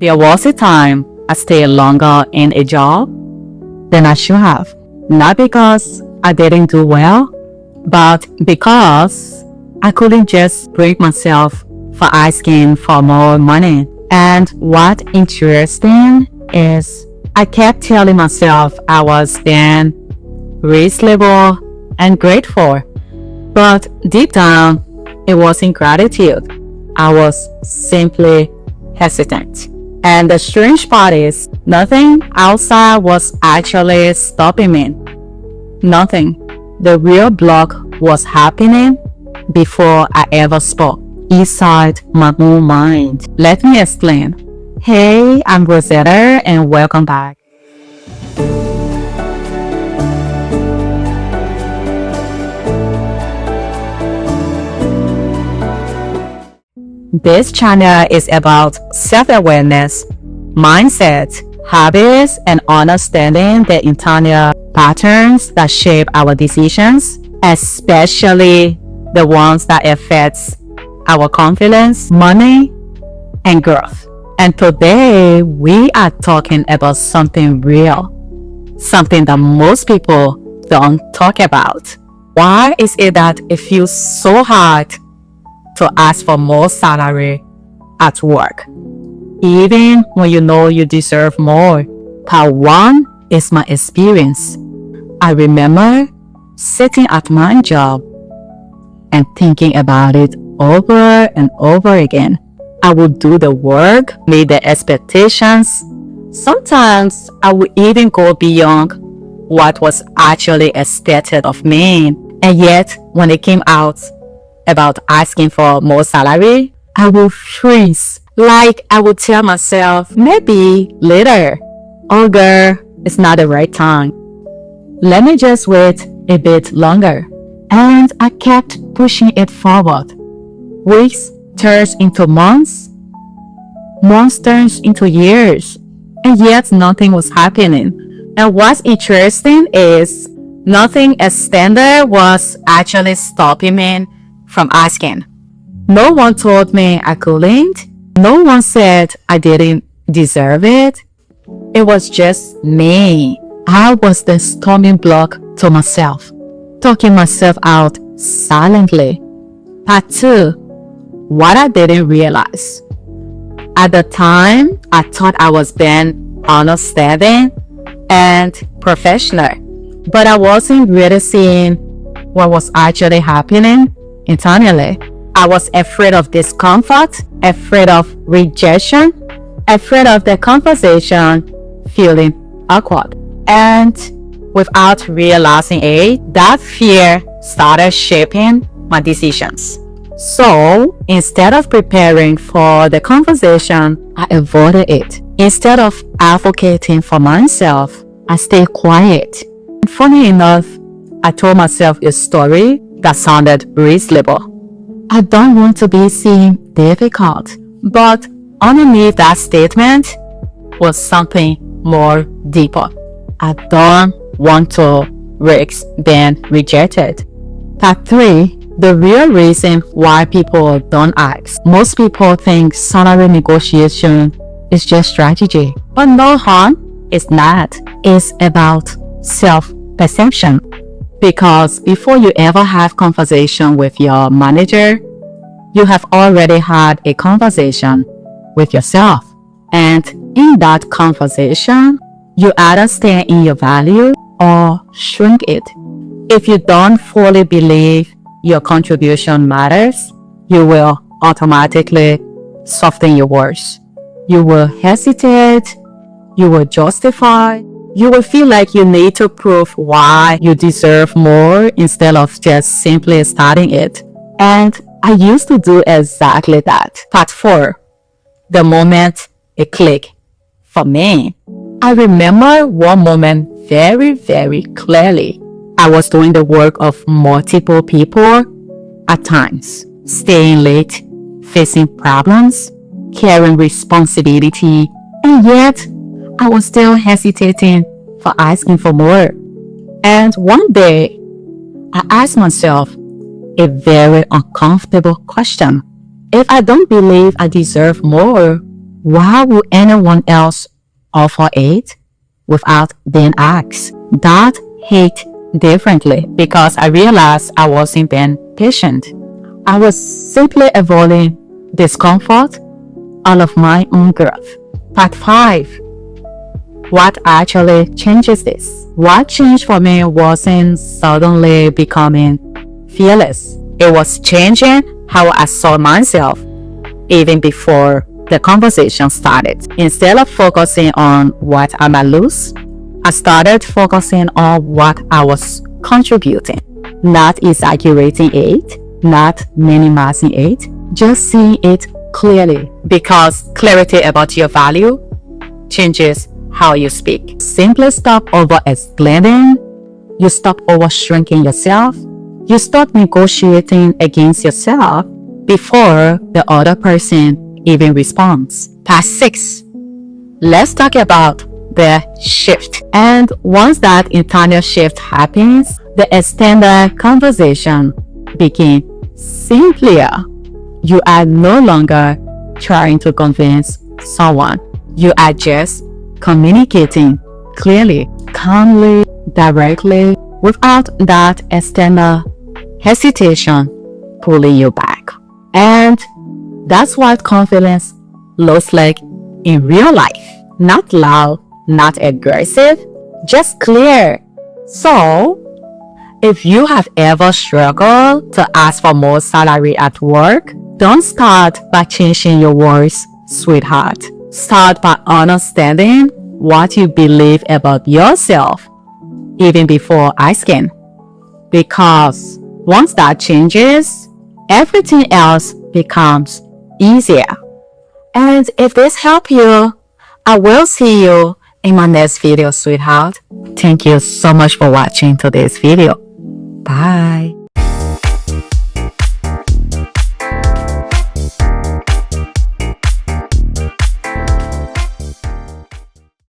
There was a time I stayed longer in a job than I should have. Not because I didn't do well, but because I couldn't just break myself for asking for more money. And what interesting is I kept telling myself I was then reasonable and grateful. But deep down, it wasn't gratitude. I was simply hesitant. And the strange part is, nothing outside was actually stopping me. Nothing. The real block was happening before I ever spoke, inside my own mind. Let me explain. Hey, I'm Rosetta and welcome back. This channel is about self-awareness, mindset, habits, and understanding the internal patterns that shape our decisions, especially the ones that affect our confidence, money, and growth. And today, we are talking about something real, something that most people don't talk about. Why is it that it feels so hard to ask for more salary at work, even when you know you deserve more? Part 1 is my experience. I remember sitting at my job and thinking about it over and over again. I would do the work, meet the expectations. Sometimes I would even go beyond what was actually expected of me. And yet, when it came out about asking for more salary, I would freeze. Like I would tell myself, maybe later. Oh girl, it's not the right time. Let me just wait a bit longer. And I kept pushing it forward. Weeks turns into months. Months turns into years. And yet nothing was happening. And what's interesting is nothing extended was actually stopping me from asking. No one told me I couldn't. No one said I didn't deserve it. It was just me. I was the stumbling block to myself, talking myself out silently. Part 2. What I didn't realize. At the time, I thought I was being understanding and professional, but I wasn't really seeing what was actually happening internally. I was afraid of discomfort, afraid of rejection, afraid of the conversation feeling awkward. And without realizing it, that fear started shaping my decisions. So instead of preparing for the conversation, I avoided it. Instead of advocating for myself, I stayed quiet. And funny enough, I told myself a story that sounded reasonable. I don't want to be seen difficult. But underneath that statement was something more deeper. I don't want to risk being rejected. Part 3. The real reason why people don't ask. Most people think salary negotiation is just strategy. But no, hon, it's not. It's about self-perception. Because before you ever have conversation with your manager, you have already had a conversation with yourself. And in that conversation, you either stay in your value or shrink it. If you don't fully believe your contribution matters, you will automatically soften your words. You will hesitate, you will justify, you will feel like you need to prove why you deserve more instead of just simply starting it. And I used to do exactly that. Part 4. The moment it clicked for me. I remember one moment very, very clearly. I was doing the work of multiple people at times, staying late, facing problems, carrying responsibility, and yet I was still hesitating for asking for more. And one day, I asked myself a very uncomfortable question. If I don't believe I deserve more, Why would anyone else offer it without being asked? That hit differently because I realized I wasn't being patient. I was simply avoiding discomfort all of my own growth. Part 5. What actually changes this? What changed for me wasn't suddenly becoming fearless. It was changing how I saw myself even before the conversation started. Instead of focusing on what I might lose, I started focusing on what I was contributing. Not exaggerating it, not minimizing it, just seeing it clearly. Because clarity about your value changes how you speak. Simply stop over explaining. You stop over shrinking yourself. You stop negotiating against yourself before the other person even responds. Part 6. Let's talk about the shift. And once that internal shift happens, the extended conversation begins simpler. You are no longer trying to convince someone. You are just communicating clearly, calmly, directly, without that external hesitation pulling you back. And that's what confidence looks like in real life. Not loud, not aggressive, just clear. So, if you have ever struggled to ask for more salary at work, don't start by changing your words, sweetheart. Start by understanding what you believe about yourself, even before asking. Because once that changes, everything else becomes easier. And if this helped you, I will see you in my next video, sweetheart. Thank you so much for watching today's video. Bye.